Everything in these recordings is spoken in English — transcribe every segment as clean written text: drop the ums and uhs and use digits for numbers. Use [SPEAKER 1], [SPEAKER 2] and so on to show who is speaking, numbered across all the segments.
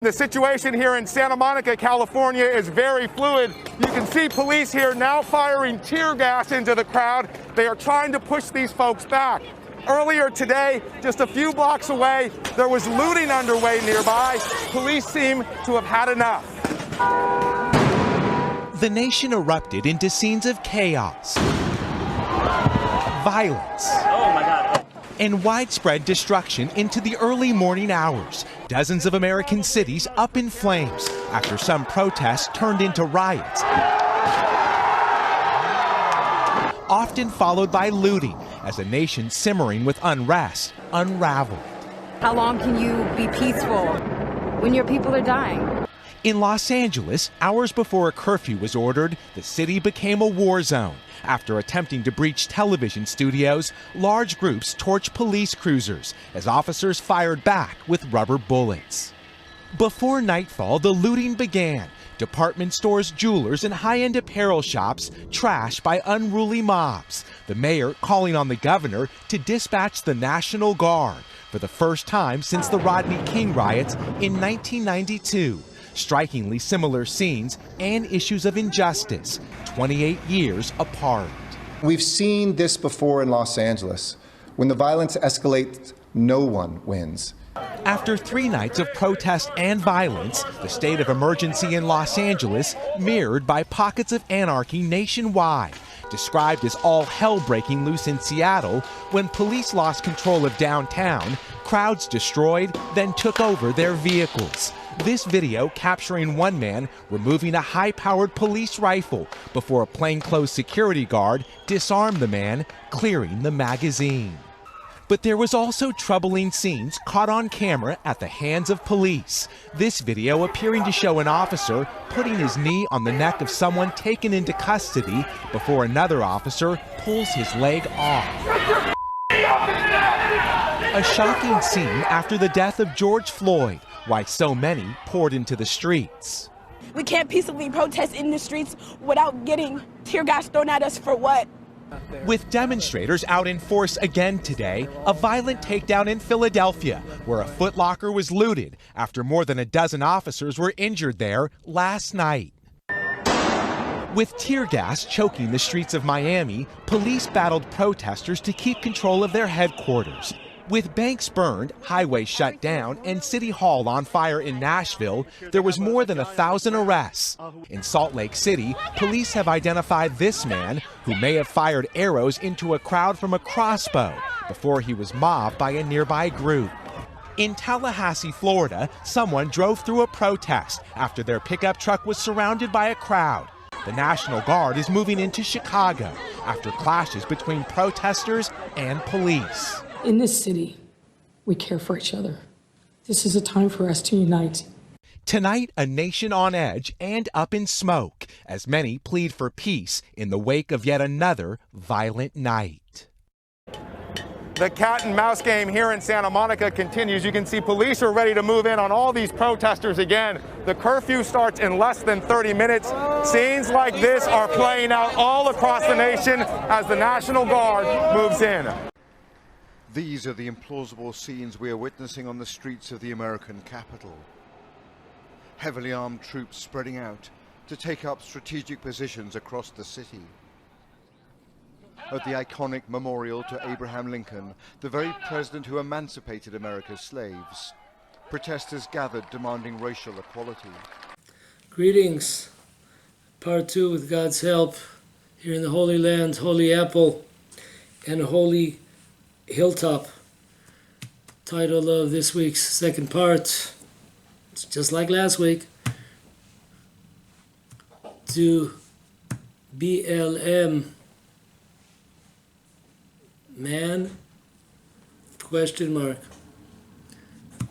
[SPEAKER 1] The situation here in Santa Monica, California is very fluid. You can see police here now firing tear gas into the crowd. They are trying to push these folks back. Earlier today, just a few blocks away, there was looting underway nearby. Police seem to have had enough.
[SPEAKER 2] The nation erupted into scenes of chaos, violence, and widespread destruction into the early morning hours. Dozens of American cities up in flames after some protests turned into riots, often followed by looting as a nation simmering with unrest unraveled.
[SPEAKER 3] How long can you be peaceful when your people are dying?
[SPEAKER 2] In Los Angeles, hours before a curfew was ordered, the city became a war zone. After attempting to breach television studios, large groups torched police cruisers as officers fired back with rubber bullets. Before nightfall, the looting began. Department stores, jewelers, and high-end apparel shops trashed by unruly mobs. The mayor calling on the governor to dispatch the National Guard for the first time since the Rodney King riots in 1992. Strikingly similar scenes and issues of injustice, 28 years apart.
[SPEAKER 4] We've seen this before in Los Angeles. When the violence escalates, no one wins.
[SPEAKER 2] After 3 nights of protest and violence, the state of emergency in Los Angeles mirrored by pockets of anarchy nationwide. Described as all hell breaking loose in Seattle, when police lost control of downtown, crowds destroyed, then took over their vehicles. This video capturing one man removing a high-powered police rifle before a plainclothes security guard disarmed the man, clearing the magazine. But there was also troubling scenes caught on camera at the hands of police. This video appearing to show an officer putting his knee on the neck of someone taken into custody before another officer pulls his leg off. A shocking scene after the death of George Floyd, why so many poured into the streets.
[SPEAKER 5] We can't peacefully protest in the streets without getting tear gas thrown at us for what?
[SPEAKER 2] With demonstrators out in force again today, a violent takedown in Philadelphia, where a Foot Locker was looted after more than a dozen officers were injured there last night. With tear gas choking the streets of Miami, police battled protesters to keep control of their headquarters. With banks burned, highways shut down, and City Hall on fire in Nashville, there was more than 1,000 arrests. In Salt Lake City, police have identified this man who may have fired arrows into a crowd from a crossbow before he was mobbed by a nearby group. In Tallahassee, Florida, someone drove through a protest after their pickup truck was surrounded by a crowd. The National Guard is moving into Chicago after clashes between protesters and police.
[SPEAKER 6] In this city, we care for each other. This is a time for us to unite.
[SPEAKER 2] Tonight, a nation on edge and up in smoke as many plead for peace in the wake of yet another violent night.
[SPEAKER 1] The cat and mouse game here in Santa Monica continues. You can see police are ready to move in on all these protesters again. The curfew starts in less than 30 minutes. Scenes like this are playing out all across the nation as the National Guard moves in.
[SPEAKER 7] These are the implausible scenes we are witnessing on the streets of the American capital. Heavily armed troops spreading out to take up strategic positions across the city. At the iconic memorial to Abraham Lincoln, the very president who emancipated America's slaves, protesters gathered demanding racial equality.
[SPEAKER 8] Greetings. Part 2 with God's help here in the Holy Land, Holy Apple, and Holy Hilltop. Title of this week's second part, it's just like last week. To BLM man? Question mark.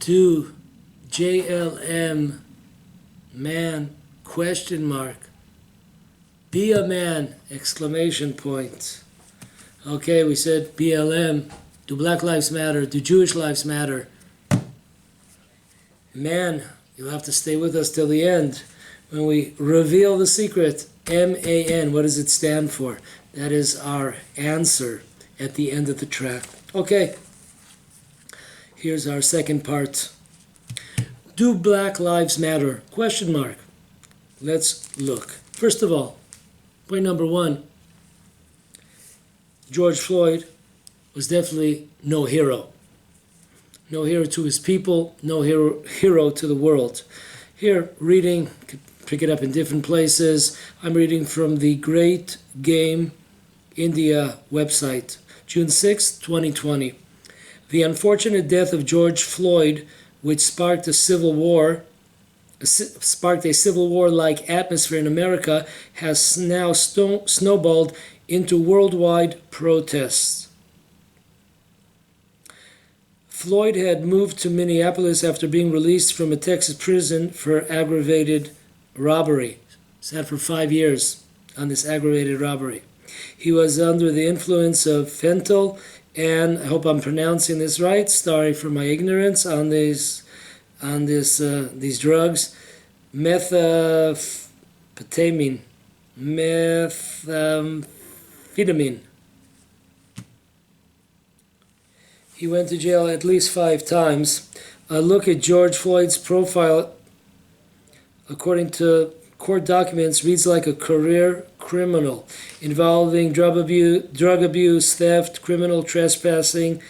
[SPEAKER 8] To JLM man? Question mark. Be a man! Exclamation point. Okay, we said BLM. Do Black Lives Matter? Do Jewish lives matter? Man, you'll have to stay with us till the end when we reveal the secret. MAN, what does it stand for? That is our answer at the end of the track. Okay, here's our second part. Do Black Lives Matter? Question mark. Let's look. First of all, point number one, George Floyd was definitely no hero. No hero to his people, no hero to the world. Here, reading, could pick it up in different places. I'm reading from the Great Game India website, June 6, 2020. The unfortunate death of George Floyd, which sparked a civil war-like atmosphere in America, has now snowballed into worldwide protests. Floyd had moved to Minneapolis after being released from a Texas prison for aggravated robbery. Sat for 5 years on this aggravated robbery. He was under the influence of fentanyl, and I hope I'm pronouncing this right. Sorry for my ignorance on these drugs. Methamphetamine. He went to jail at least 5 times. A look at George Floyd's profile, according to court documents, reads like a career criminal involving drug abuse, theft, criminal trespassing,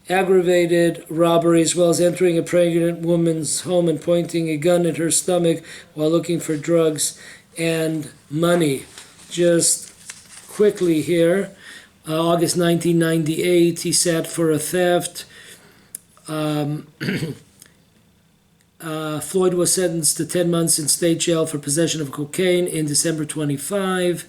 [SPEAKER 8] aggravated robbery, as well as entering a pregnant woman's home and pointing a gun at her stomach while looking for drugs and money. Just quickly here. August 1998, he sat for a theft. Floyd was sentenced to 10 months in state jail for possession of cocaine in December 25.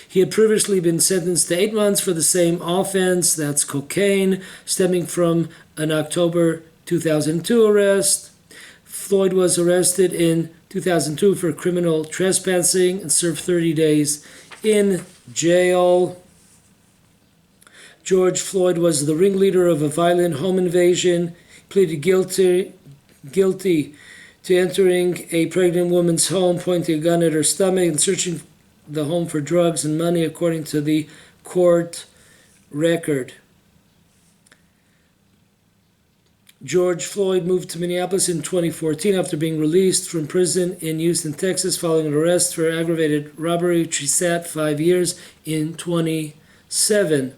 [SPEAKER 8] He had previously been sentenced to 8 months for the same offense, that's cocaine, stemming from an October 2002 arrest. Floyd was arrested in 2002 for criminal trespassing and served 30 days in jail. George Floyd was the ringleader of a violent home invasion, pleaded guilty to entering a pregnant woman's home, pointing a gun at her stomach, and searching the home for drugs and money, according to the court record. George Floyd moved to Minneapolis in 2014 after being released from prison in Houston, Texas, following an arrest for aggravated robbery, which he sat 5 years in 2007.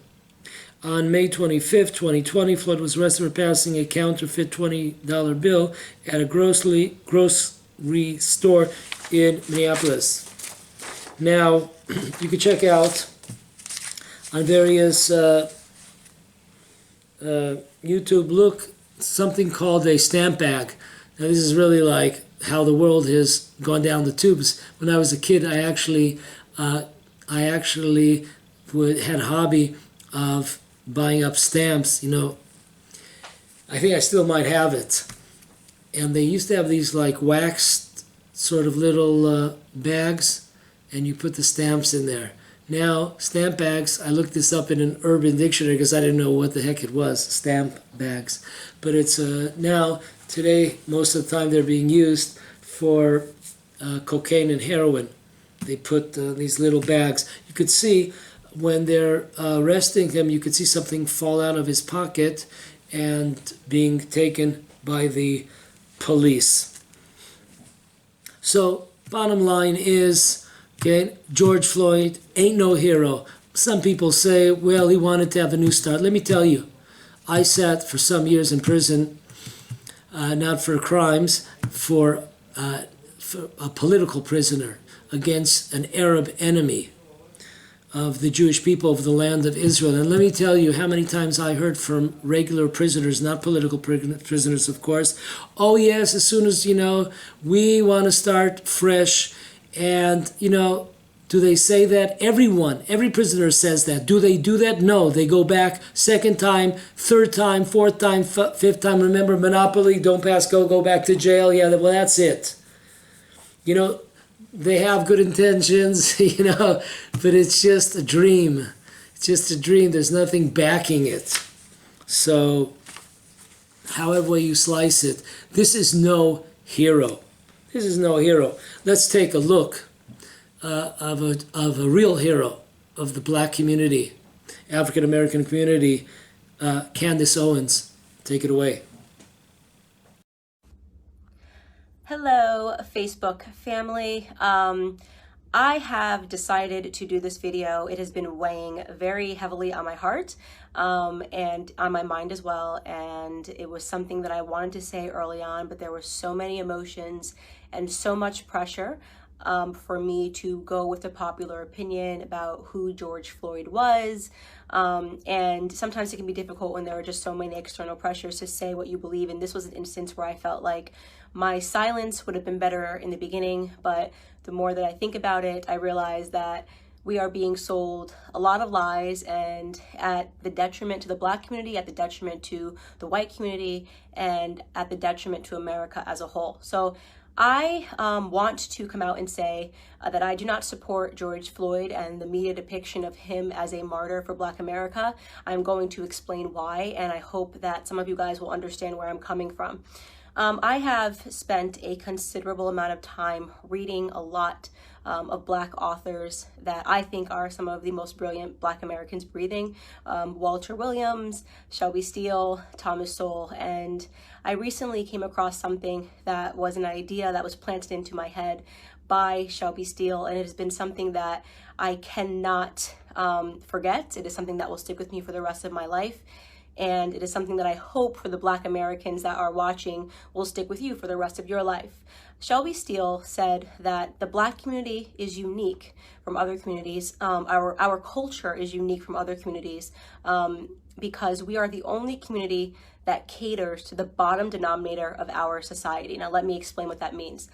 [SPEAKER 8] On May 25, 2020, Floyd was arrested for passing a counterfeit $20 bill at a grocery store in Minneapolis. Now, you can check out on various YouTube, look, something called a stamp bag. Now, this is really like how the world has gone down the tubes. When I was a kid, I actually had a hobby of buying up stamps. You know, I think I still might have it. And they used to have these like waxed sort of little bags, and you put the stamps in there. Now, stamp bags, I looked this up in an Urban Dictionary because I didn't know what the heck it was, stamp bags. But it's now, today, most of the time they're being used for cocaine and heroin. They put these little bags. You could see when they're arresting him, you could see something fall out of his pocket and being taken by the police. So, bottom line is, okay, George Floyd ain't no hero. Some people say, well, he wanted to have a new start. Let me tell you, I sat for some years in prison, not for crimes, for a political prisoner against an Arab enemy of the Jewish people of the land of Israel. And let me tell you how many times I heard from regular prisoners, not political prisoners, of course, oh yes, as soon as, we want to start fresh. And, do they say that? Every prisoner says that. Do they do that? No, they go back second time, third time, fourth time, fifth time. Remember, Monopoly, don't pass go, go back to jail. Yeah, well, that's it. They have good intentions, but it's just a dream. It's just a dream. There's nothing backing it. So, however way you slice it, this is no hero. This is no hero. Let's take a look of a real hero of the black community, African American community, Candace Owens. Take it away.
[SPEAKER 9] Hello, Facebook family. I have decided to do this video. It has been weighing very heavily on my heart and on my mind as well. And it was something that I wanted to say early on, but there were so many emotions and so much pressure for me to go with the popular opinion about who George Floyd was. And sometimes it can be difficult when there are just so many external pressures to say what you believe. And this was an instance where I felt like my silence would have been better in the beginning, but the more that I think about it, I realize that we are being sold a lot of lies, and at the detriment to the Black community, at the detriment to the white community, and at the detriment to America as a whole. So I want to come out and say that I do not support George Floyd and the media depiction of him as a martyr for Black America. I'm going to explain why, and I hope that some of you guys will understand where I'm coming from. I have spent a considerable amount of time reading a lot of Black authors that I think are some of the most brilliant Black Americans breathing. Walter Williams, Shelby Steele, Thomas Sowell, and I recently came across something that was an idea that was planted into my head by Shelby Steele, and it has been something that I cannot forget. It is something that will stick with me for the rest of my life. And it is something that I hope for the Black Americans that are watching will stick with you for the rest of your life. Shelby Steele said that the Black community is unique from other communities. Our culture is unique from other communities because we are the only community that caters to the bottom denominator of our society. Now, let me explain what that means.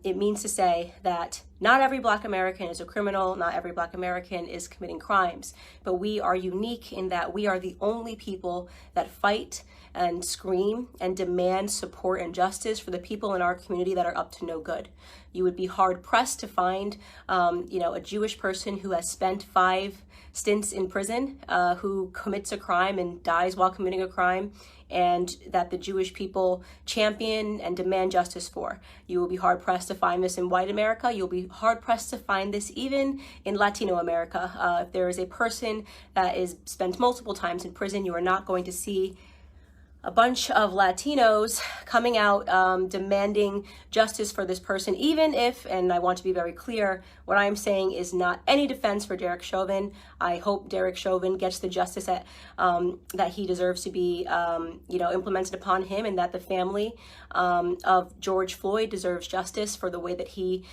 [SPEAKER 9] It means to say that not every Black American is a criminal, not every Black American is committing crimes, but we are unique in that we are the only people that fight and scream and demand support and justice for the people in our community that are up to no good. You would be hard pressed to find, a Jewish person who has spent 5 stints in prison, who commits a crime and dies while committing a crime, and that the Jewish people champion and demand justice for. You will be hard pressed to find this in white America. You'll be hard pressed to find this even in Latino America. If there is a person that is spent multiple times in prison, you are not going to see a bunch of Latinos coming out demanding justice for this person, even if, and I want to be very clear, what I'm saying is not any defense for Derek Chauvin. I hope Derek Chauvin gets the justice that he deserves to be, implemented upon him, and that the family of George Floyd deserves justice for the way that he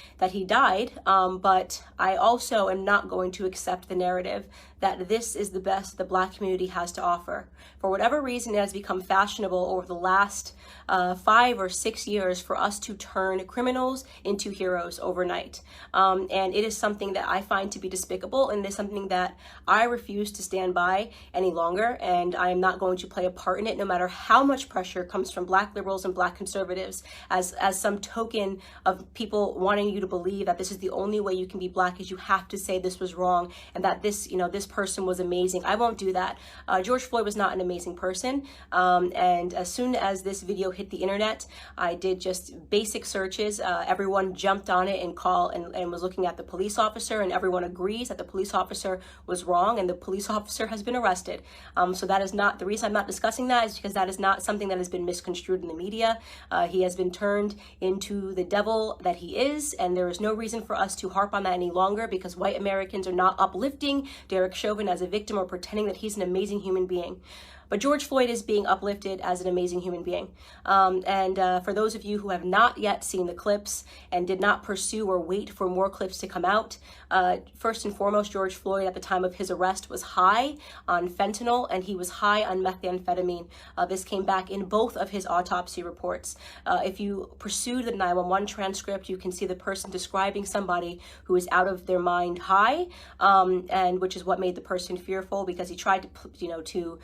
[SPEAKER 9] died. But I also am not going to accept the narrative that this is the best the Black community has to offer. For whatever reason, it has become fashionable over the last 5 or 6 years for us to turn criminals into heroes overnight. And it is something that I find to be despicable, and it is something that I refuse to stand by any longer, and I am not going to play a part in it, no matter how much pressure comes from Black liberals and Black conservatives as some token of people wanting you to believe that this is the only way you can be Black, is you have to say this was wrong and that this person was amazing. I won't do that. George Floyd was not an amazing person, and as soon as this video hit the internet, I did just basic searches. Everyone jumped on it and was looking at the police officer, and everyone agrees that the police officer was wrong, and the police officer has been arrested. So that is not the reason I'm not discussing that, is because that is not something that has been misconstrued in the media. He has been turned into the devil that he is, and there is no reason for us to harp on that any longer, because white Americans are not uplifting Derek Chauvin as a victim or pretending that he's an amazing human being. But George Floyd is being uplifted as an amazing human being. For those of you who have not yet seen the clips and did not pursue or wait for more clips to come out, first and foremost, George Floyd at the time of his arrest was high on fentanyl, and he was high on methamphetamine. This came back in both of his autopsy reports. If you pursue the 911 transcript, you can see the person describing somebody who is out of their mind high, and which is what made the person fearful, because he tried to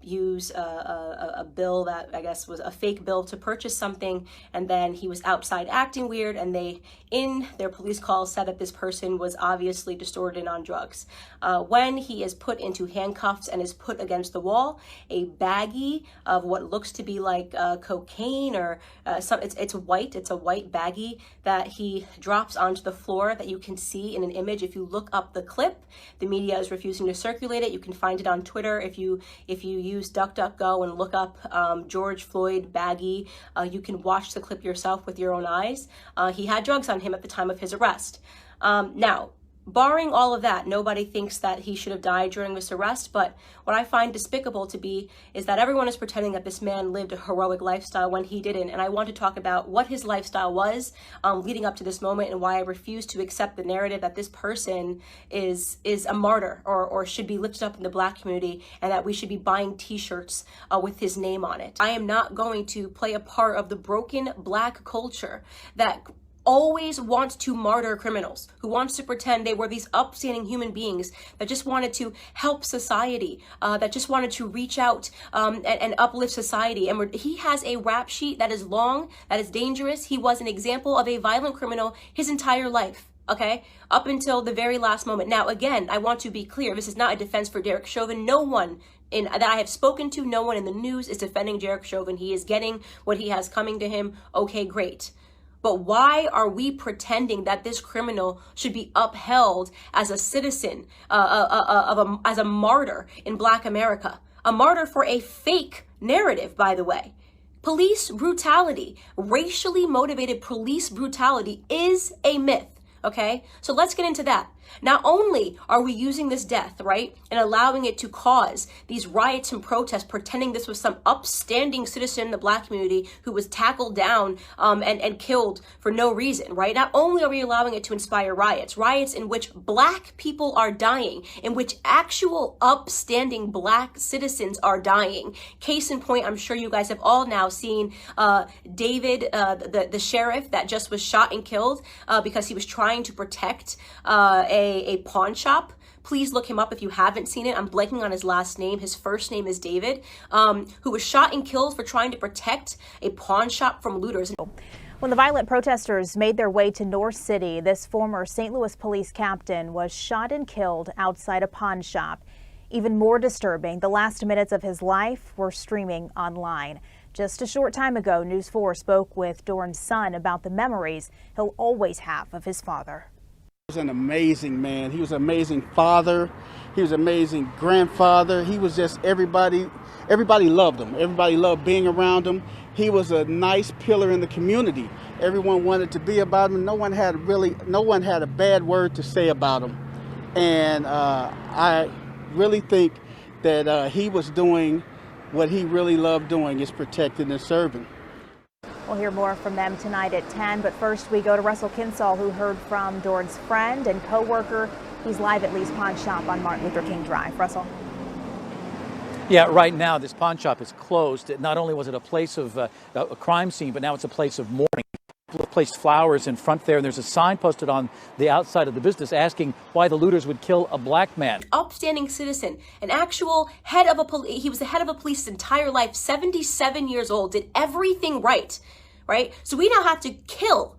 [SPEAKER 9] use a bill that I guess was a fake bill to purchase something, and then he was outside acting weird, and they, in their police call, said that this person was obviously distorted and on drugs. When he is put into handcuffs and is put against the wall, a baggie of what looks to be like cocaine or it's a white baggie that he drops onto the floor that you can see in an image. If you look up the clip, the media is refusing to circulate it. You can find it on Twitter if you you use DuckDuckGo and look up George Floyd baggie, you can watch the clip yourself with your own eyes. He had drugs on him at the time of his arrest. Now, barring all of that, nobody thinks that he should have died during this arrest, but what I find despicable to be is that everyone is pretending that this man lived a heroic lifestyle when he didn't, and I want to talk about what his lifestyle was leading up to this moment and why I refuse to accept the narrative that this person is a martyr or should be lifted up in the Black community and that we should be buying t-shirts with his name on it. I am not going to play a part of the broken Black culture that always wants to martyr criminals, who wants to pretend they were these upstanding human beings that just wanted to help society, that just wanted to reach out and uplift society. And he has a rap sheet that is long, that is dangerous. He was an example of a violent criminal his entire life, okay, up until the very last moment. Now, again, I want to be clear, this is not a defense for Derek Chauvin. No one that I have spoken to, no one in the news is defending Derek Chauvin. He is getting what he has coming to him. Okay, great. But why are we pretending that this criminal should be upheld as a citizen, as a martyr in Black America? A martyr for a fake narrative, by the way. Police brutality, racially motivated police brutality is a myth, okay? So let's get into that. Not only are we using this death, right, and allowing it to cause these riots and protests, pretending this was some upstanding citizen in the Black community who was tackled down and killed for no reason, right? Not only are we allowing it to inspire riots in which Black people are dying, in which actual upstanding Black citizens are dying. Case in point, I'm sure you guys have all now seen David, the sheriff that just was shot and killed because he was trying to protect a pawn shop. Please look him up if you haven't seen it. I'm blanking on his last name. His first name is David, who was shot and killed for trying to protect a pawn shop from looters.
[SPEAKER 10] When the violent protesters made their way to North City, this former St. Louis police captain was shot and killed outside a pawn shop. Even more disturbing, the last minutes of his life were streaming online. Just a short time ago, News 4 spoke with Dorn's son about the memories he'll always have of his father.
[SPEAKER 11] He was an amazing man. He was an amazing father. He was an amazing grandfather. He was just everybody loved him. Everybody loved being around him. He was a nice pillar in the community. Everyone wanted to be about him. No one had a bad word to say about him. And I really think that he was doing what he really loved doing, is protecting and serving.
[SPEAKER 10] We'll hear more from them tonight at 10, but first we go to Russell Kinsall, who heard from Dorn's friend and co-worker. He's live at Lee's Pawn Shop on Martin Luther King Drive. Russell.
[SPEAKER 12] Yeah, right now this pawn shop is closed. Not only was it a place of a crime scene, but now it's a place of mourning. People placed flowers in front there, and there's a sign posted on the outside of the business asking why the looters would kill a Black man.
[SPEAKER 9] Upstanding citizen, an actual head of he was the head of a police his entire life, 77 years old, did everything right? So we now have to kill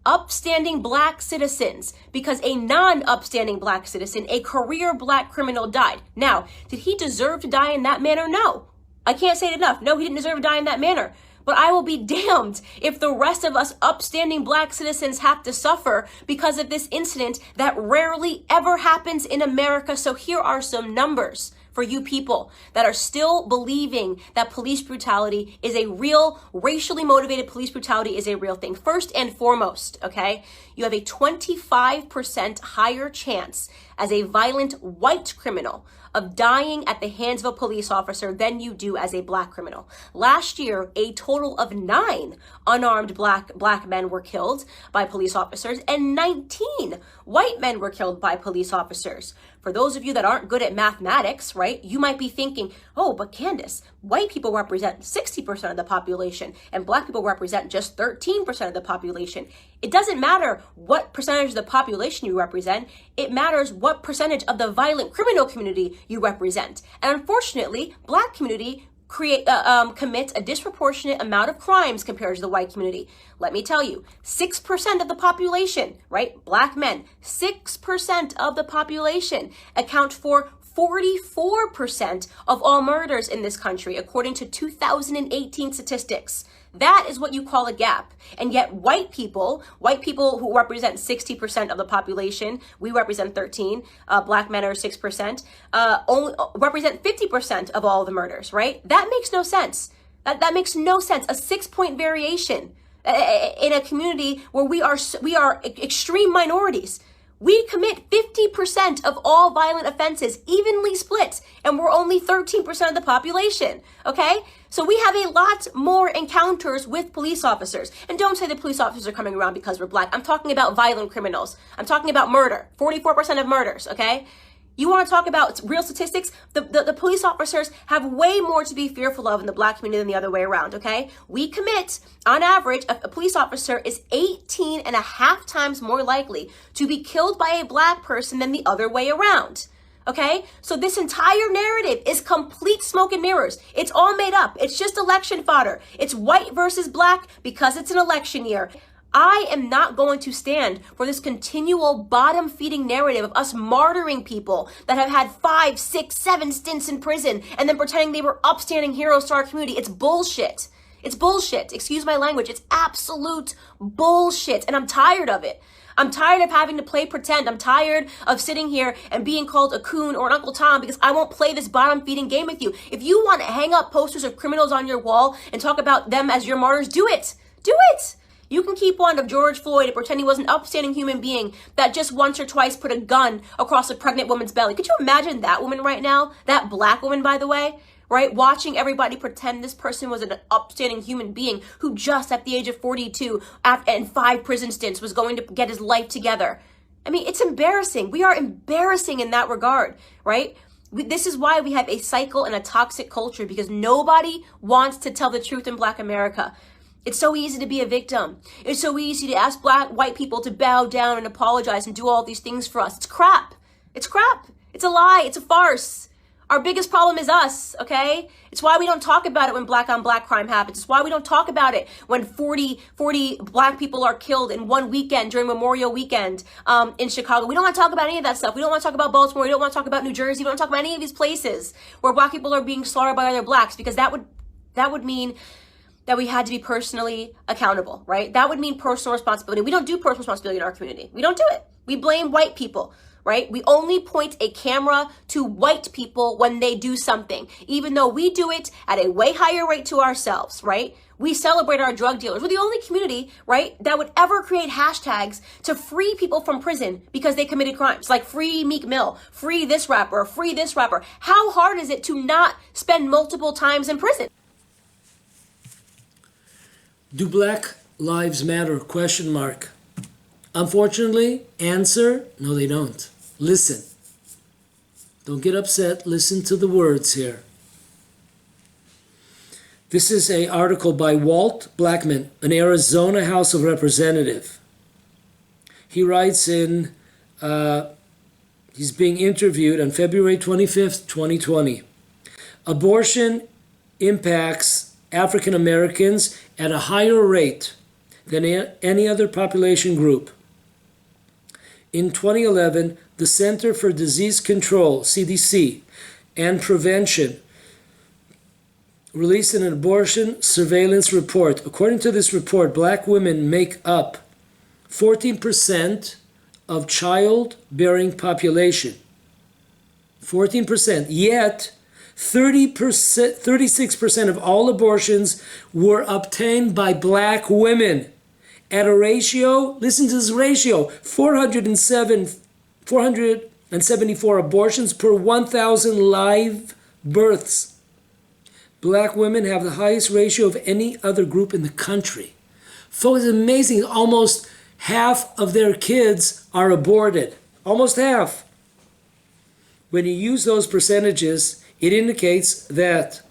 [SPEAKER 9] upstanding Black citizens because a non-upstanding Black citizen, a career Black criminal, died. Now, did he deserve to die in that manner? No. I can't say it enough. No, he didn't deserve to die in that manner. But I will be damned if the rest of us upstanding Black citizens have to suffer because of this incident that rarely ever happens in America. So here are some numbers for you people that are still believing that police brutality is a real, racially motivated police brutality is a real thing. First and foremost, okay, you have a 25% higher chance as a violent white criminal of dying at the hands of a police officer than you do as a Black criminal. Last year, a total of 9 unarmed black men were killed by police officers and 19 white men were killed by police officers. For those of you that aren't good at mathematics, right, you might be thinking, oh, but Candace, white people represent 60% of the population and Black people represent just 13% of the population. It doesn't matter what percentage of the population you represent. It matters what percentage of the violent criminal community you represent. And unfortunately, Black community commits a disproportionate amount of crimes compared to the white community. Let me tell you, 6% of the population, right, Black men, 6% of the population account for 44% of all murders in this country, according to 2018 statistics. That is what you call a gap. And yet white people who represent 60% of the population, we represent 13, black men are 6%, only represent 50% of all the murders, right? That makes no sense. That makes no sense. A 6-point variation in a community where we are extreme minorities. We commit 50% of all violent offenses, evenly split, and we're only 13% of the population, okay? So we have a lot more encounters with police officers. And don't say the police officers are coming around because we're black. I'm talking about violent criminals. I'm talking about murder, 44% of murders, okay? You want to talk about real statistics? The police officers have way more to be fearful of in the black community than the other way around, okay? We commit, on average, a police officer is 18.5 times more likely to be killed by a black person than the other way around, okay? So this entire narrative is complete smoke and mirrors. It's all made up. It's just election fodder. It's white versus black because it's an election year. I am not going to stand for this continual bottom-feeding narrative of us martyring people that have had 5, 6, 7 stints in prison and then pretending they were upstanding heroes to our community. It's bullshit. It's bullshit. Excuse my language. It's absolute bullshit, and I'm tired of it. I'm tired of having to play pretend. I'm tired of sitting here and being called a coon or an Uncle Tom because I won't play this bottom-feeding game with you. If you want to hang up posters of criminals on your wall and talk about them as your martyrs, do it. Do it. You can keep one of George Floyd and pretend he was an upstanding human being that just once or twice put a gun across a pregnant woman's belly. Could you imagine that woman right now? That black woman, by the way, right? Watching everybody pretend this person was an upstanding human being who just at the age of 42 and 5 prison stints was going to get his life together. I mean, it's embarrassing. We are embarrassing in that regard, right? This is why we have a cycle and a toxic culture, because nobody wants to tell the truth in Black America. It's so easy to be a victim. It's so easy to ask white people to bow down and apologize and do all these things for us. It's crap. It's crap. It's a lie. It's a farce. Our biggest problem is us, okay? It's why we don't talk about it when black on black crime happens. It's why we don't talk about it when 40 black people are killed in one weekend during Memorial Weekend in Chicago. We don't want to talk about any of that stuff. We don't want to talk about Baltimore. We don't want to talk about New Jersey. We don't want to talk about any of these places where black people are being slaughtered by other blacks, because that would mean that we had to be personally accountable, right? That would mean personal responsibility. We don't do personal responsibility in our community. We don't do it. We blame white people, right? We only point a camera to white people when they do something, even though we do it at a way higher rate to ourselves, right? We celebrate our drug dealers. We're the only community, right, that would ever create hashtags to free people from prison because they committed crimes, like free Meek Mill, free this rapper, free this rapper. How hard is it to not spend multiple times in prison?
[SPEAKER 8] Do Black Lives Matter? ? Unfortunately, answer, no they don't. Listen. Don't get upset. Listen to the words here. This is an article by Walt Blackman, an Arizona House of Representative. He writes in, he's being interviewed on February 25th, 2020. Abortion impacts African Americans at a higher rate than any other population group. In 2011, the Center for Disease Control, CDC, and Prevention released an abortion surveillance report. According to this report, black women make up 14% of childbearing population. 14%. Yet, 36% of all abortions were obtained by black women at a ratio, listen to this ratio, 474 abortions per 1,000 live births. Black women have the highest ratio of any other group in the country. Folks, it's amazing. Almost half of their kids are aborted. Almost half. When you use those percentages, it indicates that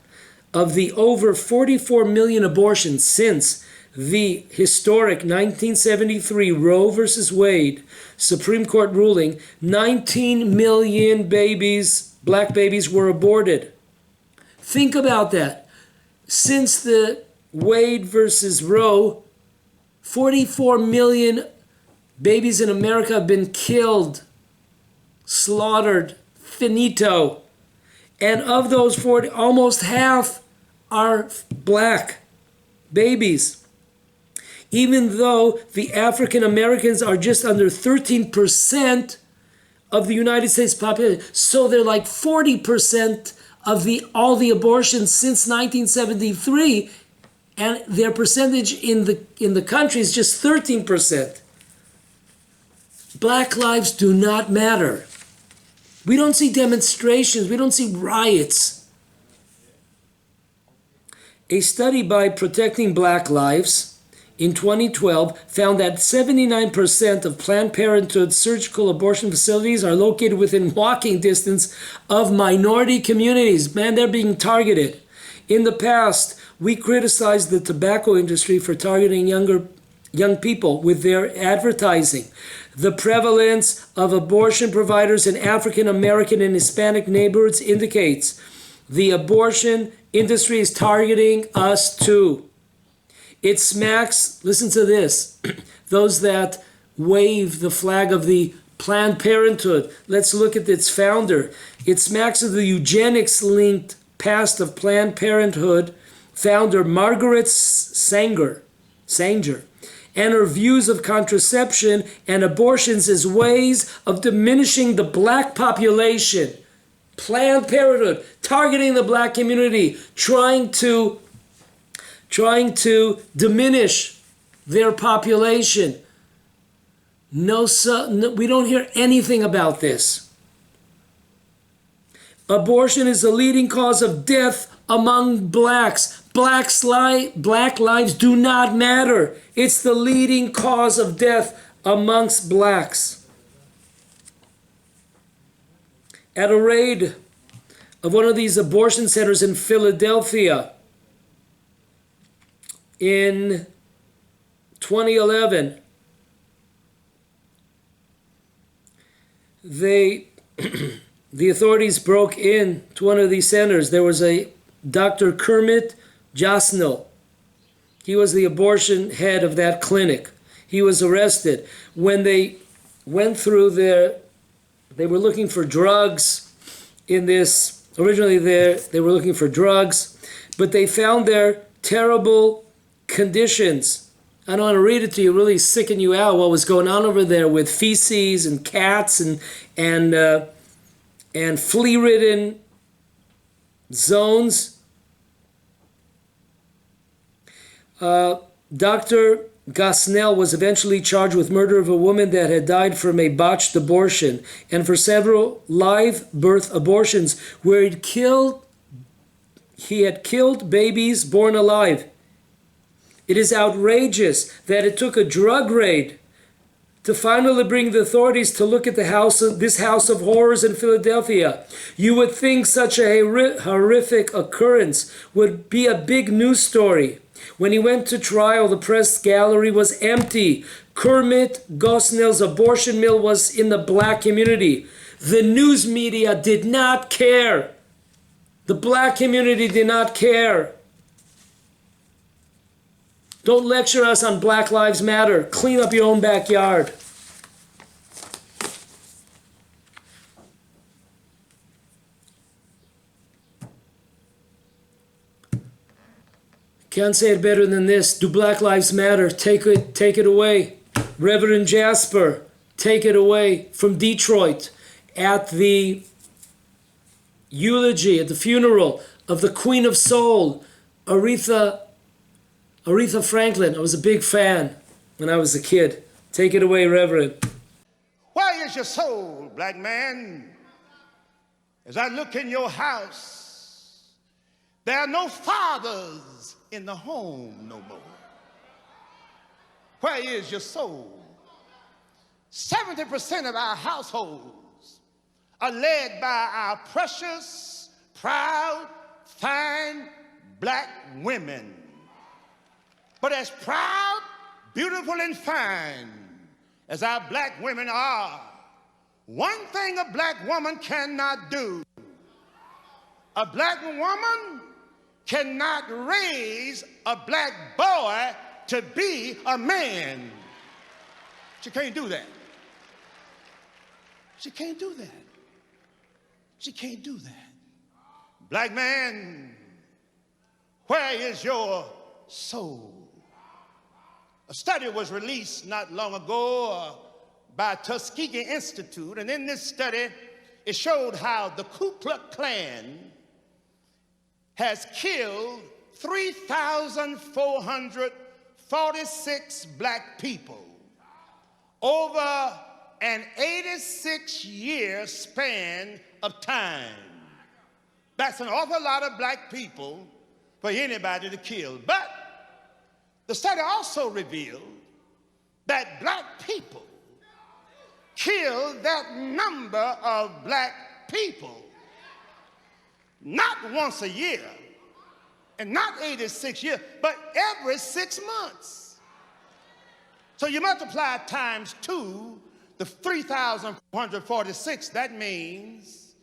[SPEAKER 8] of the over 44 million abortions since the historic 1973 Roe versus Wade Supreme Court ruling, 19 million babies, black babies, were aborted. Think about that. Since the Wade versus Roe, 44 million babies in America have been killed, slaughtered, finito. And of those 40, almost half are black. babies. Even though the African Americans are just under 13% of the United States population, so they're like 40% of all the abortions since 1973, and their percentage in the country is just 13%. Black lives do not matter. We don't see demonstrations, we don't see riots. A study by Protecting Black Lives in 2012 found that 79% of Planned Parenthood surgical abortion facilities are located within walking distance of minority communities. Man, they're being targeted. In the past, we criticized the tobacco industry for targeting young people with their advertising. The prevalence of abortion providers in African American and Hispanic neighborhoods indicates the abortion industry is targeting us too. It smacks, listen to this, those that wave the flag of the Planned Parenthood. Let's look at its founder. It smacks of the eugenics-linked past of Planned Parenthood founder Margaret Sanger, and her views of contraception and abortions as ways of diminishing the black population. Planned Parenthood, targeting the black community, trying to diminish their population. No, we don't hear anything about this. Abortion is the leading cause of death among blacks. Black lives do not matter. It's the leading cause of death amongst blacks. At a raid of one of these abortion centers in Philadelphia in 2011, the authorities broke in to one of these centers. There was a Dr. Kermit Josnell. He was the abortion head of that clinic. He was arrested. When they went through there, they were looking for drugs in this. Originally they were looking for drugs, but they found their terrible conditions. I don't want to read it to you, really sicken you out what was going on over there with feces and cats and flea-ridden zones. Dr. Gosnell was eventually charged with murder of a woman that had died from a botched abortion and for several live birth abortions where he had killed babies born alive. It is outrageous that it took a drug raid to finally bring the authorities to look at this house of horrors in Philadelphia. You would think such a horrific occurrence would be a big news story. When he went to trial, the press gallery was empty. Kermit Gosnell's abortion mill was in the black community. The news media did not care. The black community did not care. Don't lecture us on Black Lives Matter. Clean up your own backyard. Can't say it better than this. Do Black Lives Matter? Take it away. Reverend Jasper, take it away. From Detroit, at the eulogy, at the funeral of the Queen of Soul, Aretha Franklin. I was a big fan when I was a kid. Take it away, Reverend.
[SPEAKER 13] Where is your soul, black man? As I look in your house, there are no fathers in the home no more. Where is your soul? 70% of our households are led by our precious, proud, fine black women. But as proud, beautiful, and fine as our black women are, one thing a black woman cannot do. A black woman cannot raise a black boy to be a man. She can't do that. She can't do that. She can't do that. Black man, where is your soul. A study was released not long ago by Tuskegee Institute, and in this study, it showed how the Ku Klux Klan has killed 3,446 black people over an 86-year span of time. That's an awful lot of black people for anybody to kill. But the study also revealed that black people killed that number of black people not once a year and not 86 years, but every 6 months. So you multiply times 2 the 3,446, that means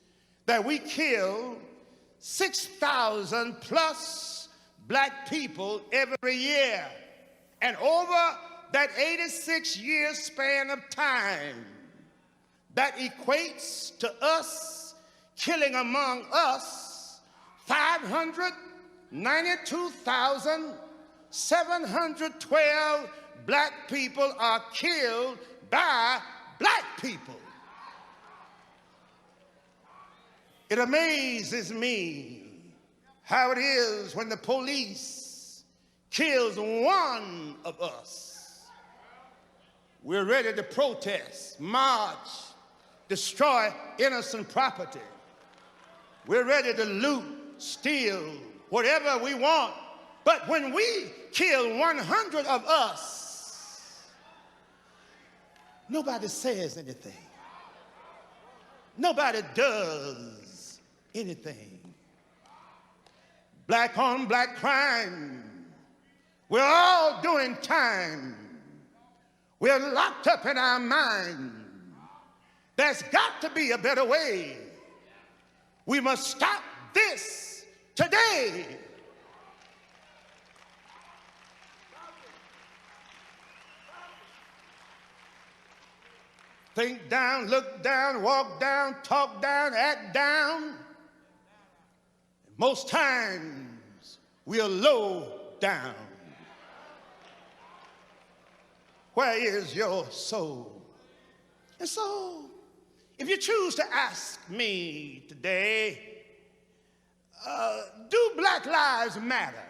[SPEAKER 13] that we killed 6,000 plus black people every year. And over that 86-year span of time, that equates to us killing among us 592,712 black people are killed by black people. It amazes me how it is when the police kills one of us. We're ready to protest, march, destroy innocent property. We're ready to loot, steal, whatever we want. But when we kill 100 of us, nobody says anything. Nobody does anything. Black on black crime. We're all doing time. We're locked up in our mind. There's got to be a better way. We must stop this today. Think down, look down, walk down, talk down, act down. Most times we're low down. Where is your soul? And so, if you choose to ask me today, do black lives matter?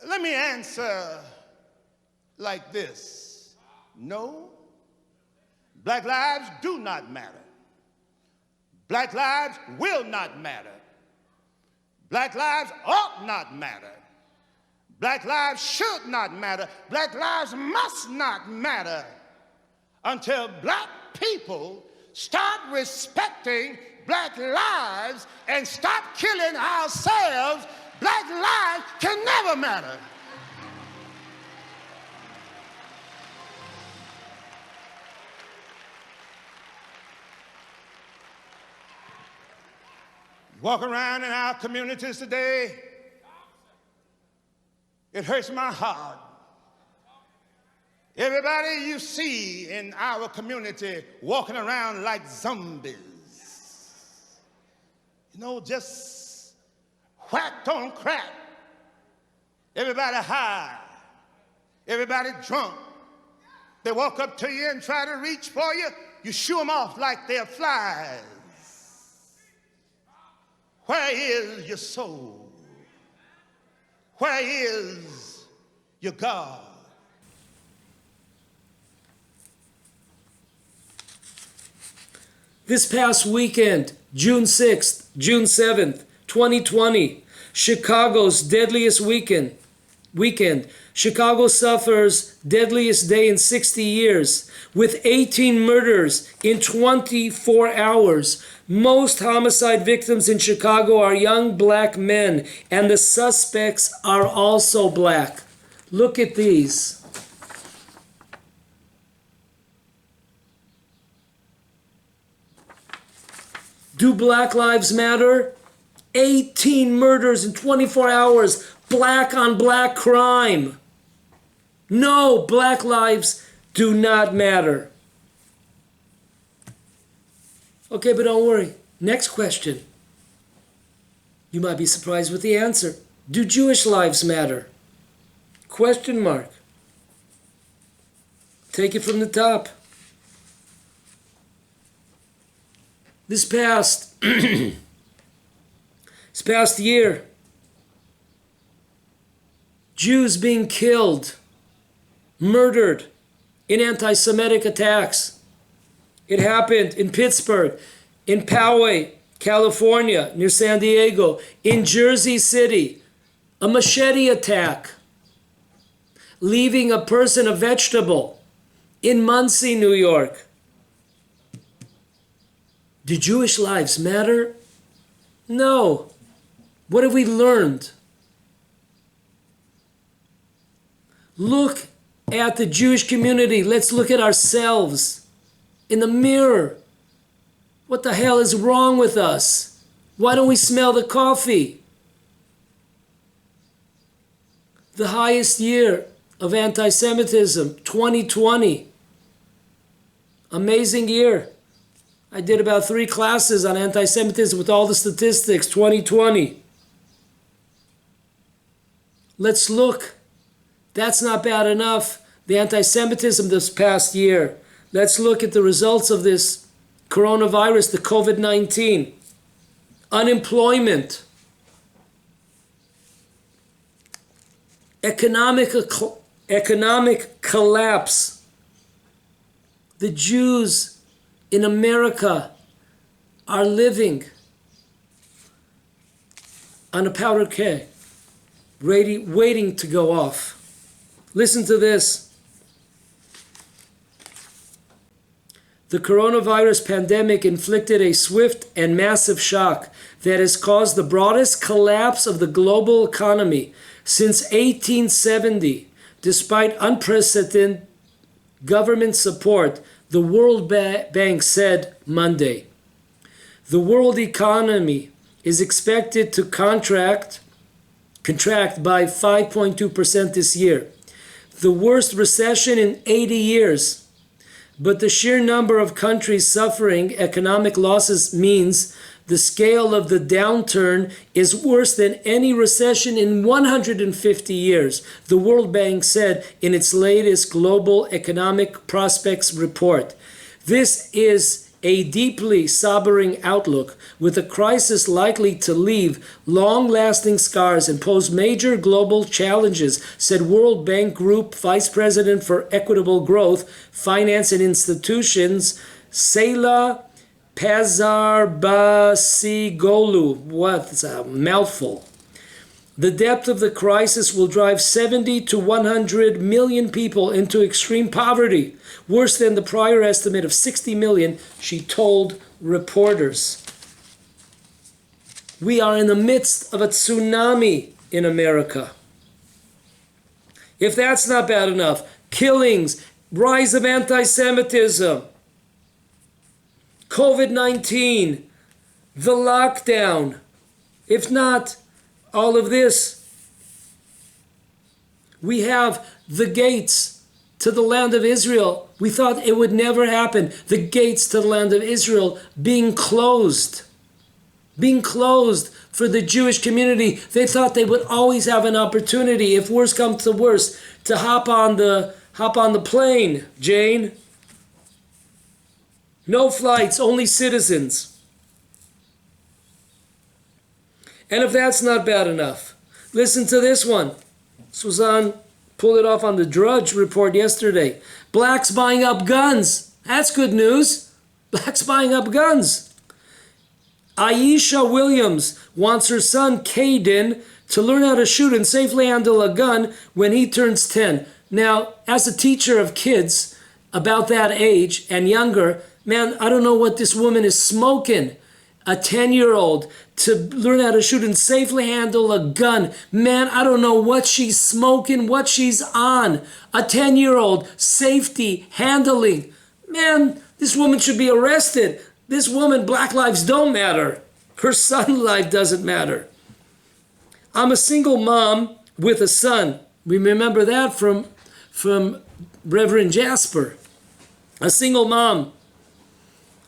[SPEAKER 13] Let me answer like this. No. Black lives do not matter. Black lives will not matter. Black lives ought not matter. Black lives should not matter. Black lives must not matter until black people start respecting black lives and stop killing ourselves. Black lives can never matter. Walk around in our communities today, it hurts my heart. Everybody you see in our community walking around like zombies, you know, just whacked on crack. Everybody high, everybody drunk. They walk up to you and try to reach for you. You shoo them off like they're flies. Where is your soul? Where is your God?
[SPEAKER 8] This past weekend, June 6th, June 7th, 2020, Chicago's deadliest weekend. Chicago suffers deadliest day in 60 years with 18 murders in 24 hours. Most homicide victims in Chicago are young black men, and the suspects are also black. Look at these. Do Black Lives Matter? 18 murders in 24 hours, black on black crime. No, black lives do not matter. Okay, but don't worry. Next question. You might be surprised with the answer. Do Jewish lives matter? Question mark. Take it from the top. This past year, Jews being killed, murdered in anti-Semitic attacks. It happened in Pittsburgh, in Poway, California, near San Diego, in Jersey City, a machete attack, leaving a person a vegetable, in Muncie, New York. Do Jewish lives matter? No. What have we learned? Look at the Jewish community. Let's look at ourselves in the mirror. What the hell is wrong with us? Why don't we smell the coffee? The highest year of anti-Semitism, 2020. Amazing year. I did about 3 classes on anti-Semitism with all the statistics, 2020. Let's look. That's not bad enough. The anti-Semitism this past year. Let's look at the results of this coronavirus, the COVID-19. Unemployment. Economic collapse. The Jews in America are living on a powder keg, waiting to go off. Listen to this. The coronavirus pandemic inflicted a swift and massive shock that has caused the broadest collapse of the global economy since 1870. Despite unprecedented government support, the World Bank said Monday. The world economy is expected to contract by 5.2% this year, the worst recession in 80 years. But the sheer number of countries suffering economic losses means the scale of the downturn is worse than any recession in 150 years, the World Bank said in its latest Global Economic Prospects report. This is a deeply sobering outlook, with a crisis likely to leave long-lasting scars and pose major global challenges, said World Bank Group Vice President for Equitable Growth, Finance and Institutions, Seila Pazarbasigolu. What's a mouthful. The depth of the crisis will drive 70 to 100 million people into extreme poverty, worse than the prior estimate of 60 million, she told reporters. We are in the midst of a tsunami in America. If that's not bad enough, killings, rise of anti-Semitism, COVID-19, the lockdown. If not all of this, we have the gates to the land of Israel. We thought it would never happen. The gates to the land of Israel being closed for the Jewish community. They thought they would always have an opportunity, if worse comes to worse, to hop on the plane, Jane. No flights, only citizens. And if that's not bad enough, listen to this one. Suzanne pulled it off on the Drudge report yesterday. Blacks buying up guns. That's good news. Blacks buying up guns. Aisha Williams wants her son, Caden, to learn how to shoot and safely handle a gun when he turns 10. Now, as a teacher of kids about that age and younger, man, I don't know what this woman is smoking. A 10-year-old to learn how to shoot and safely handle a gun. Man, I don't know what she's smoking, what she's on. A 10-year-old, safety, handling. Man, this woman should be arrested. This woman, Black lives don't matter. Her son's life doesn't matter. I'm a single mom with a son. We remember that from Reverend Jasper. A single mom.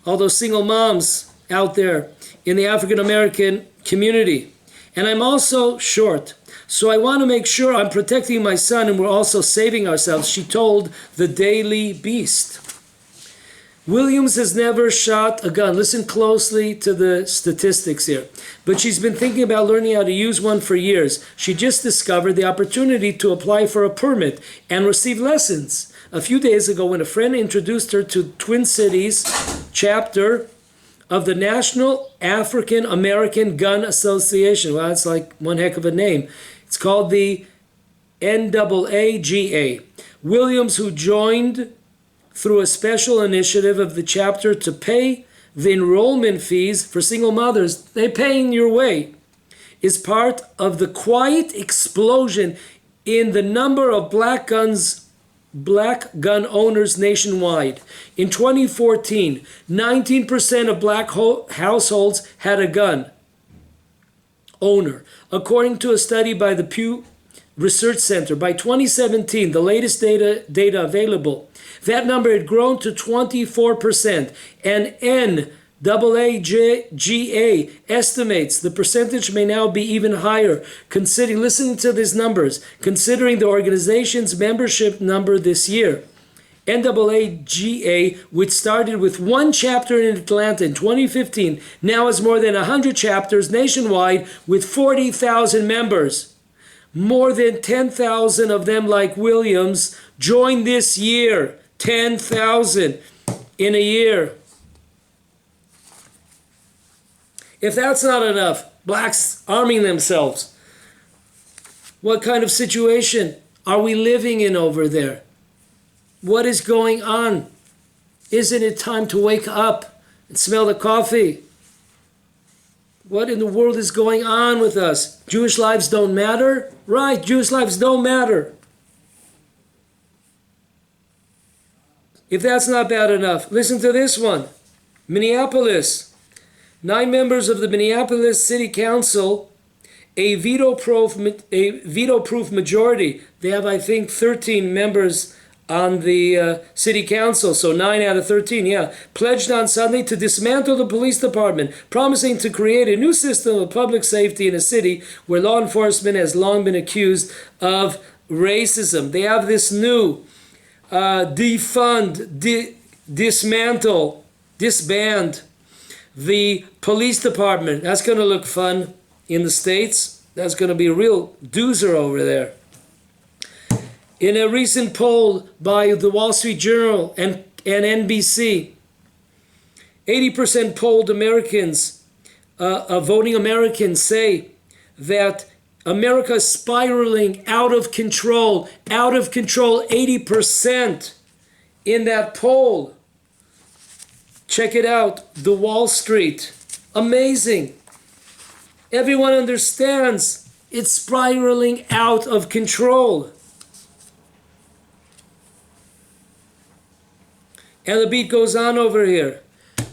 [SPEAKER 8] All those single moms out there in the African American community. And I'm also short. So I want to make sure I'm protecting my son and we're also saving ourselves, she told the Daily Beast. Williams has never shot a gun. Listen closely to the statistics here. But she's been thinking about learning how to use one for years. She just discovered the opportunity to apply for a permit and receive lessons a few days ago when a friend introduced her to Twin Cities chapter of the National African American Gun Association. Well, that's like one heck of a name. It's called the NAAGA. Williams, who joined through a special initiative of the chapter to pay the enrollment fees for single mothers, they're paying your way, is part of the quiet explosion in the number of black gun owners nationwide. In 2014, 19% of black households had a gun owner, according to a study by the Pew Research Center. By 2017, the latest data available, that number had grown to 24%, and NAAGA estimates the percentage may now be even higher, listening to these numbers, considering the organization's membership number this year. NAAGA, which started with one chapter in Atlanta in 2015, now has more than 100 chapters nationwide with 40,000 members. More than 10,000 of them, like Williams, joined this year. 10,000 in a year. If that's not enough, blacks arming themselves. What kind of situation are we living in over there? What is going on? Isn't it time to wake up and smell the coffee? What in the world is going on with us? Jewish lives don't matter? Right, Jewish lives don't matter. If that's not bad enough, listen to this one. Minneapolis. 9 members of the Minneapolis City Council, a veto-proof majority. They have, I think, 13 members on the city council, so 9 out of 13, yeah, pledged on Sunday to dismantle the police department, promising to create a new system of public safety in a city where law enforcement has long been accused of racism. They have this new defund, dismantle, disband the police department. That's going to look fun in the States. That's going to be a real doozer over there. In a recent poll by the Wall Street Journal and NBC, 80% polled Americans, voting Americans, say that America is spiraling out of control, 80% in that poll. Check it out, the Wall Street. Amazing. Everyone understands it's spiraling out of control. And the beat goes on over here.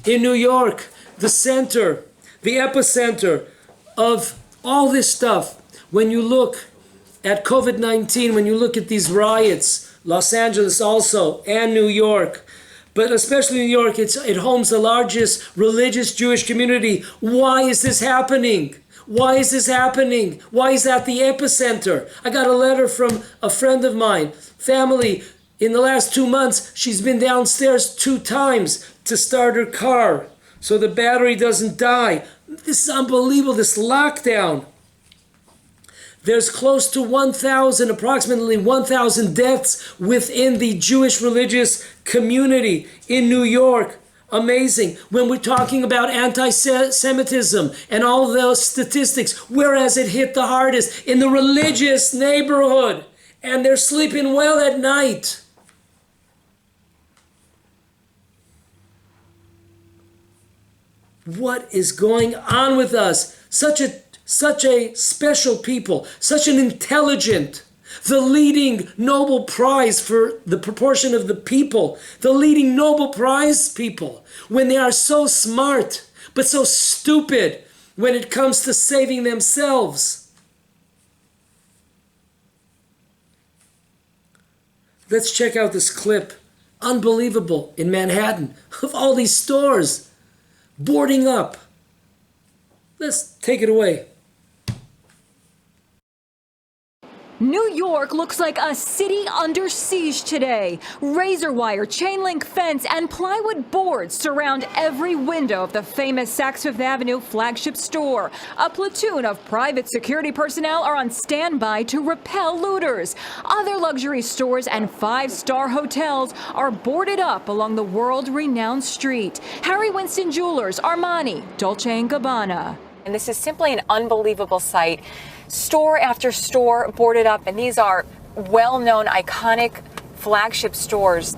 [SPEAKER 8] In New York, the center, the epicenter of all this stuff, when you look at COVID-19, when you look at these riots, Los Angeles also, and New York, but especially New York, it homes the largest religious Jewish community. Why is this happening? Why is this happening? Why is that the epicenter? I got a letter from a friend of mine, family. In the last 2 months, she's been downstairs 2 times to start her car so the battery doesn't die. This is unbelievable, this lockdown. There's close to approximately 1,000 deaths within the Jewish religious community in New York. Amazing. When we're talking about anti-Semitism and all those statistics, where has it hit the hardest? In the religious neighborhood. And they're sleeping well at night. What is going on with us? Such a special people, such an intelligent, the leading Nobel Prize for the proportion of the people, the leading Nobel Prize people, when they are so smart, but so stupid when it comes to saving themselves. Let's check out this clip. Unbelievable, in Manhattan, of all these stores boarding up. Let's take it away.
[SPEAKER 14] New York looks like a city under siege today. Razor wire, chain link fence, and plywood boards surround every window of the famous Saks Fifth Avenue flagship store. A platoon of private security personnel are on standby to repel looters. Other luxury stores and five-star hotels are boarded up along the world-renowned street. Harry Winston Jewelers, Armani, Dolce & Gabbana.
[SPEAKER 15] And this is simply an unbelievable sight. Store after store boarded up, and these are well-known, iconic flagship stores.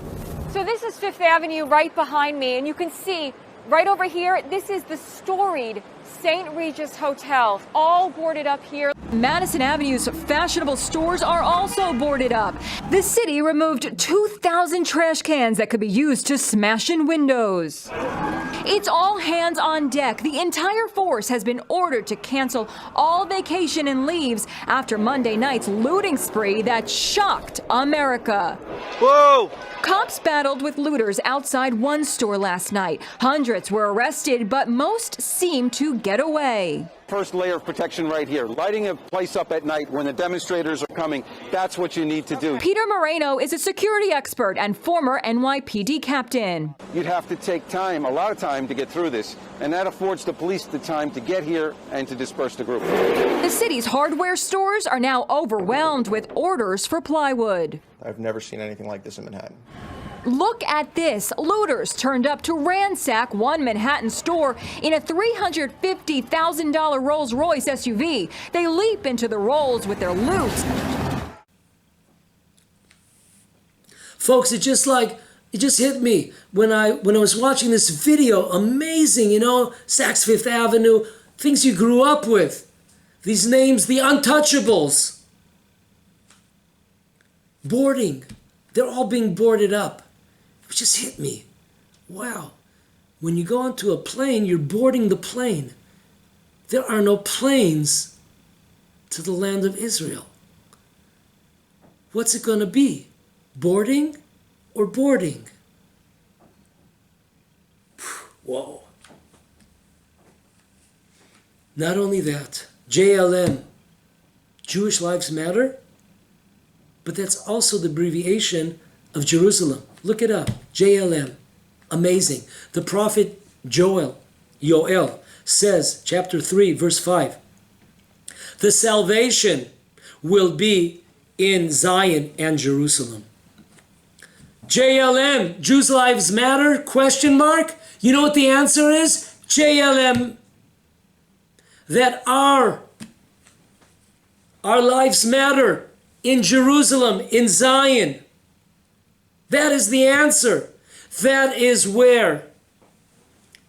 [SPEAKER 16] So this is Fifth Avenue right behind me, and you can see right over here, this is the storied St. Regis Hotel, all boarded up here.
[SPEAKER 14] Madison Avenue's fashionable stores are also boarded up. The city removed 2,000 trash cans that could be used to smash in windows. It's all hands on deck. The entire force has been ordered to cancel all vacation and leaves after Monday night's looting spree that shocked America.
[SPEAKER 17] Whoa!
[SPEAKER 14] Cops battled with looters outside one store last night. Hundreds were arrested, but most seemed to get away.
[SPEAKER 17] First layer of protection right here. Lighting a place up at night when the demonstrators are coming, that's what you need to do.
[SPEAKER 14] Peter Moreno is a security expert and former NYPD captain.
[SPEAKER 17] You'd have to take time, a lot of time, to get through this, and that affords the police the time to get here and to disperse the group.
[SPEAKER 14] The city's hardware stores are now overwhelmed with orders for plywood.
[SPEAKER 18] I've never seen anything like this in Manhattan.
[SPEAKER 14] Look at this. Looters turned up to ransack one Manhattan store in a $350,000 Rolls-Royce SUV. They leap into the rolls with their loot.
[SPEAKER 8] Folks, it just hit me when I was watching this video. Amazing, you know, Saks Fifth Avenue, things you grew up with. These names, the Untouchables. Boarding. They're all being boarded up. It just hit me. Wow. When you go onto a plane, you're boarding the plane. There are no planes to the land of Israel. What's it going to be? Boarding or boarding? Whoa. Not only that, JLM, Jewish Lives Matter, but that's also the abbreviation of Jerusalem. Look it up, JLM, amazing. The prophet Yoel says, chapter 3, verse 5, the salvation will be in Zion and Jerusalem. JLM, Jews Lives Matter, question mark? You know what the answer is? JLM, that our lives matter in Jerusalem, in Zion. That is the answer. That is where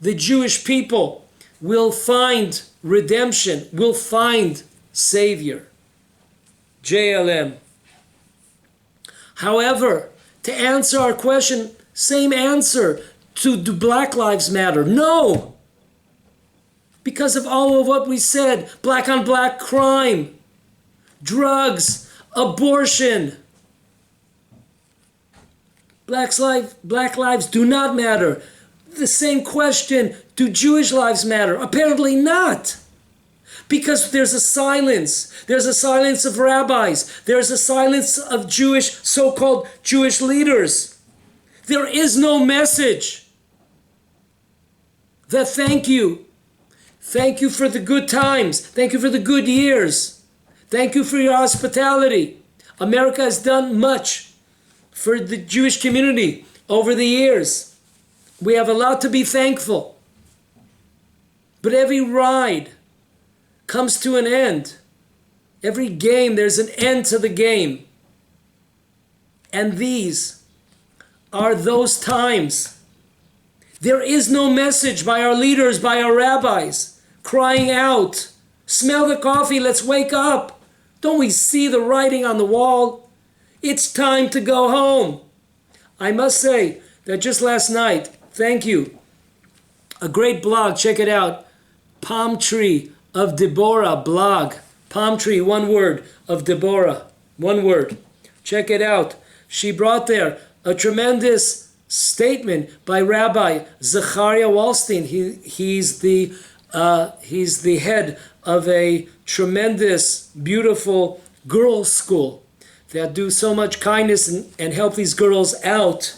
[SPEAKER 8] the Jewish people will find redemption, will find Savior. JLM. However, to answer our question, same answer. Do Black Lives Matter? No. Because of all of what we said, black on black crime, drugs, abortion. Black lives do not matter. The same question, do Jewish lives matter? Apparently not. Because there's a silence. There's a silence of rabbis. There's a silence of so-called Jewish leaders. There is no message that thank you. Thank you for the good times. Thank you for the good years. Thank you for your hospitality. America has done much for the Jewish community over the years. We have a lot to be thankful. But every ride comes to an end. Every game, there's an end to the game. And these are those times. There is no message by our leaders, by our rabbis, crying out, smell the coffee, let's wake up. Don't we see the writing on the wall? It's time to go home. I must say that just last night, thank you, a great blog, check it out, Palm Tree of Deborah blog. Palm Tree, one word, of Deborah, one word. Check it out. She brought there a tremendous statement by Rabbi Zachariah Wallstein. He's the head of a tremendous, beautiful girls' school that do so much kindness and help these girls out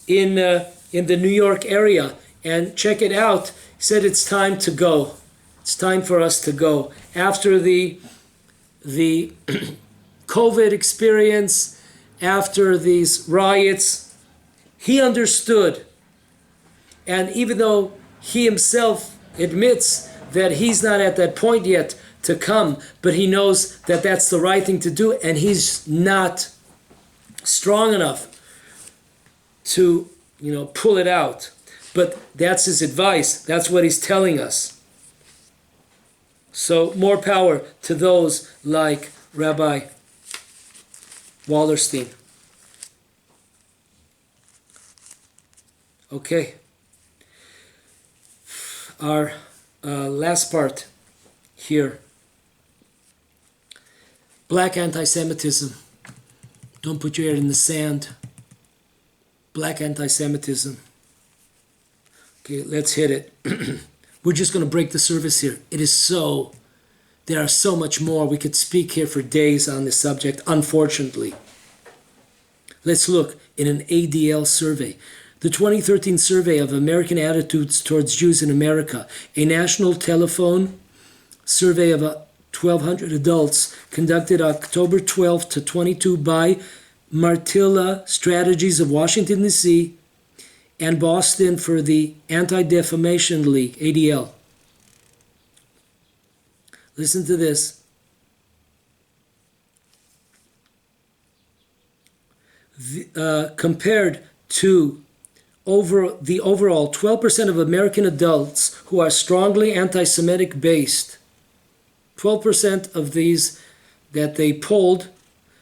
[SPEAKER 8] in the New York area. And check it out. He said it's time to go. It's time for us to go. After the COVID experience, after these riots, he understood. And even though he himself admits that he's not at that point yet to come, but he knows that that's the right thing to do, and he's not strong enough to, pull it out. But that's his advice. That's what he's telling us. So more power to those like Rabbi Wallerstein. Okay. Our last part here. Black anti-Semitism. Don't put your head in the sand. Black anti-Semitism. Okay, let's hit it. We're just going to break the surface here. There are so much more. We could speak here for days on this subject, unfortunately. Let's look in an ADL survey. The 2013 survey of American attitudes towards Jews in America, a national telephone survey of 1,200 adults conducted October 12 to 22 by Martilla Strategies of Washington, D.C., and Boston for the Anti-Defamation League, ADL. Listen to this. Compared to the overall 12% of American adults who are strongly anti-Semitic based, 12% of these that they polled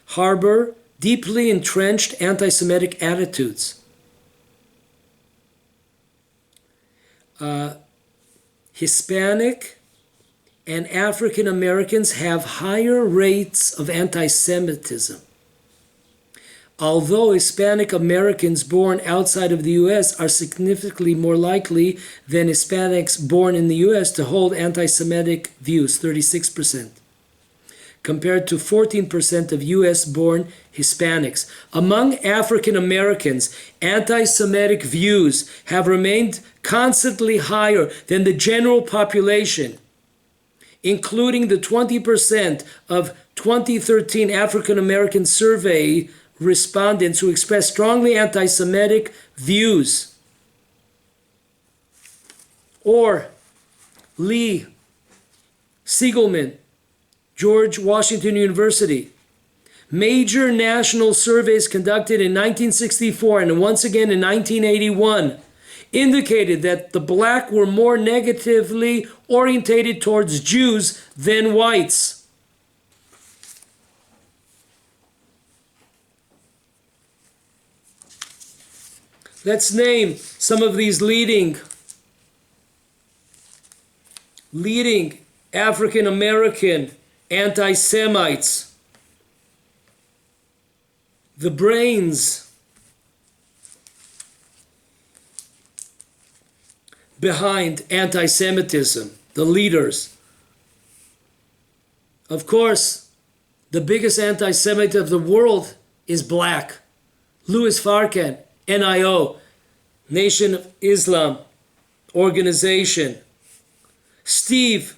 [SPEAKER 8] harbor deeply entrenched anti-Semitic attitudes. Hispanic and African Americans have higher rates of anti-Semitism. Although Hispanic Americans born outside of the U.S. are significantly more likely than Hispanics born in the U.S. to hold anti-Semitic views, 36%, compared to 14% of U.S.-born Hispanics. Among African Americans, anti-Semitic views have remained constantly higher than the general population, including the 20% of 2013 African American survey respondents who expressed strongly anti-Semitic views. Or Lee Siegelman, George Washington University. Major national surveys conducted in 1964 and once again in 1981 indicated that the black were more negatively orientated towards Jews than whites. Let's name some of these leading African American anti-Semites. The brains behind anti-Semitism, the leaders. Of course, the biggest anti-Semite of the world is black. Louis Farrakhan, NIO, Nation of Islam organization. Steve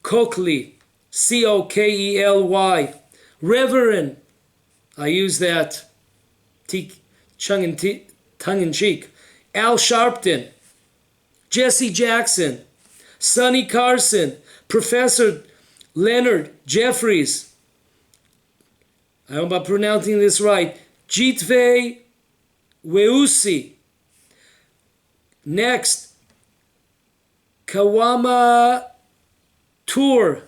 [SPEAKER 8] Cokley, Cokeley, Reverend, I use that tongue in cheek, Al Sharpton, Jesse Jackson, Sonny Carson, Professor Leonard Jeffries, I hope I'm pronouncing this right, Jitve Weusi. Next, Kawama Tour,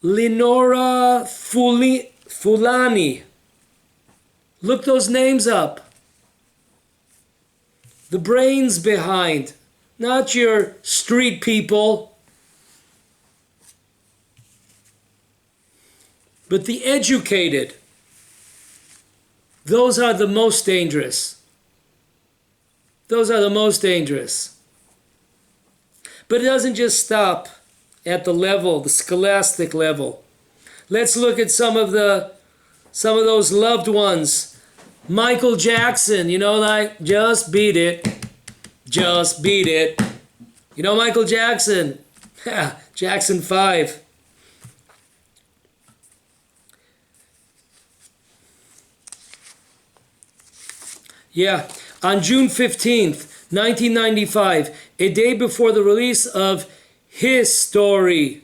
[SPEAKER 8] Lenora Fulani. Look those names up. The brains behind, not your street people, but the educated. Those are the most dangerous. Those are the most dangerous. But it doesn't just stop at the level, the scholastic level. Let's look at some of those loved ones. Michael Jackson, you know, like, just beat it. Just beat it. You know Michael Jackson? Jackson 5. Yeah, on June 15th, 1995, a day before the release of his story,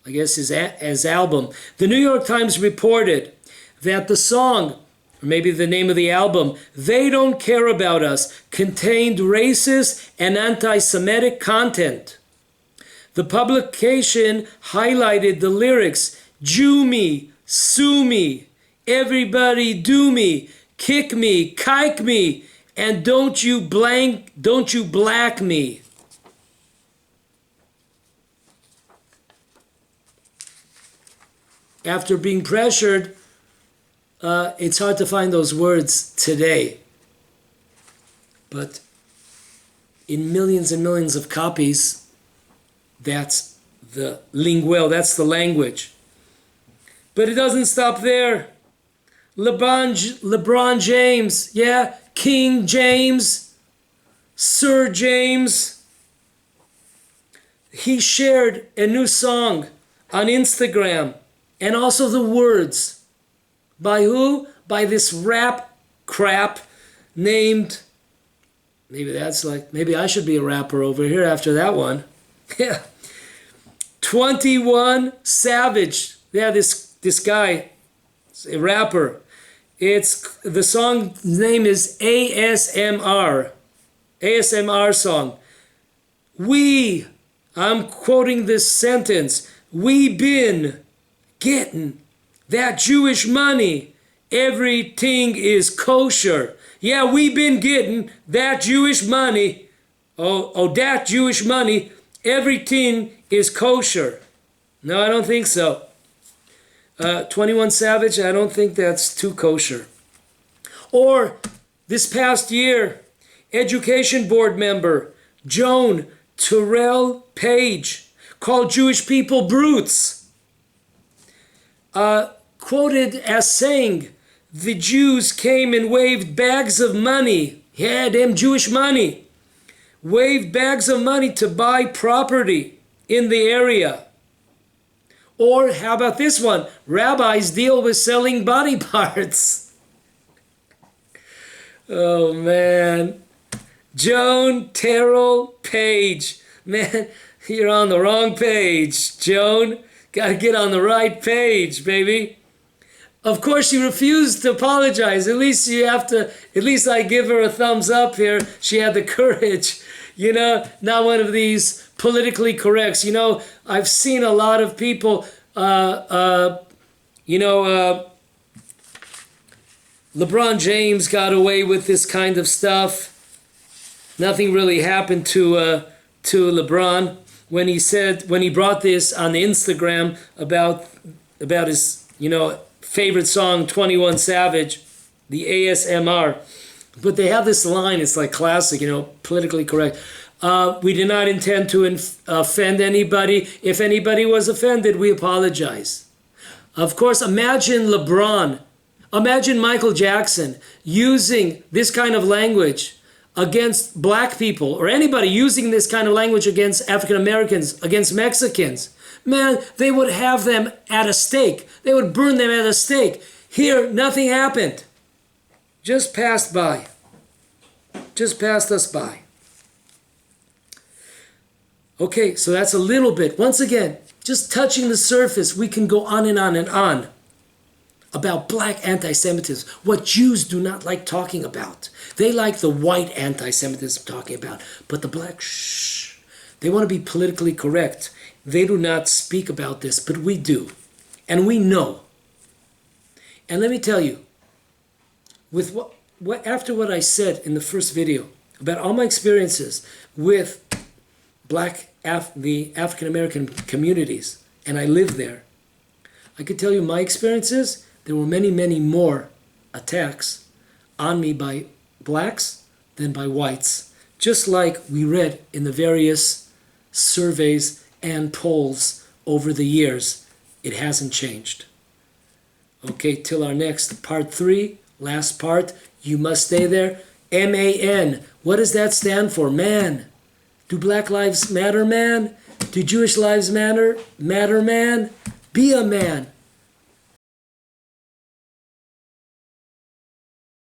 [SPEAKER 8] I guess his album, the New York Times reported that the song, or maybe the name of the album, They Don't Care About Us, contained racist and anti-Semitic content. The publication highlighted the lyrics, Jew me, sue me, everybody do me, kick me, kike me, and don't you black me. After being pressured, it's hard to find those words today. But in millions and millions of copies, that's the linguel, that's the language. But it doesn't stop there. LeBron James, yeah, King James, Sir James. He shared a new song on Instagram, and also the words. By who? By this rap crap named, maybe I should be a rapper over here after that one. Yeah. 21 Savage. Yeah, this guy, a rapper. The song's name is ASMR. ASMR song. I'm quoting this sentence. We been getting that Jewish money. Everything is kosher. Yeah, we been getting that Jewish money. That Jewish money. Everything is kosher. No, I don't think so. 21 Savage, I don't think that's too kosher. Or this past year, Education Board member Joan Terrell Page called Jewish people brutes. Quoted as saying, the Jews came and waved bags of money. Yeah, them Jewish money. Waved bags of money to buy property in the area. Or how about this one? Rabbis deal with selling body parts. Oh, man. Joan Terrell Page. Man, you're on the wrong page, Joan. Got to get on the right page, baby. Of course, she refused to apologize. At least I give her a thumbs up here. She had the courage. You know, not one of these politically corrects. You know, I've seen a lot of people, LeBron James got away with this kind of stuff. Nothing really happened to LeBron when he brought this on the Instagram about his, favorite song, 21 Savage, the ASMR. But they have this line, it's like classic, politically correct. We did not intend to offend anybody. If anybody was offended, we apologize. Of course, imagine Michael Jackson using this kind of language against black people, or anybody using this kind of language against African Americans, against Mexicans. Man, they would have them at a stake. They would burn them at a stake. Here, nothing happened. Just passed by. Just passed us by. Okay, so that's a little bit. Once again, just touching the surface, we can go on and on and on about black anti-Semitism, what Jews do not like talking about. They like the white anti-Semitism talking about, but the black, shh. They want to be politically correct. They do not speak about this, but we do. And we know. And let me tell you, with after what I said in the first video about all my experiences with the African American communities, and I live there, I could tell you my experiences. There were many, many more attacks on me by blacks than by whites, just like we read in the various surveys and polls over the years. It hasn't changed. Okay, till our next part 3, last part. You must stay there. MAN. What does that stand for? Man. Do Black Lives Matter, man? Do Jewish lives matter? Matter, man? Be a man.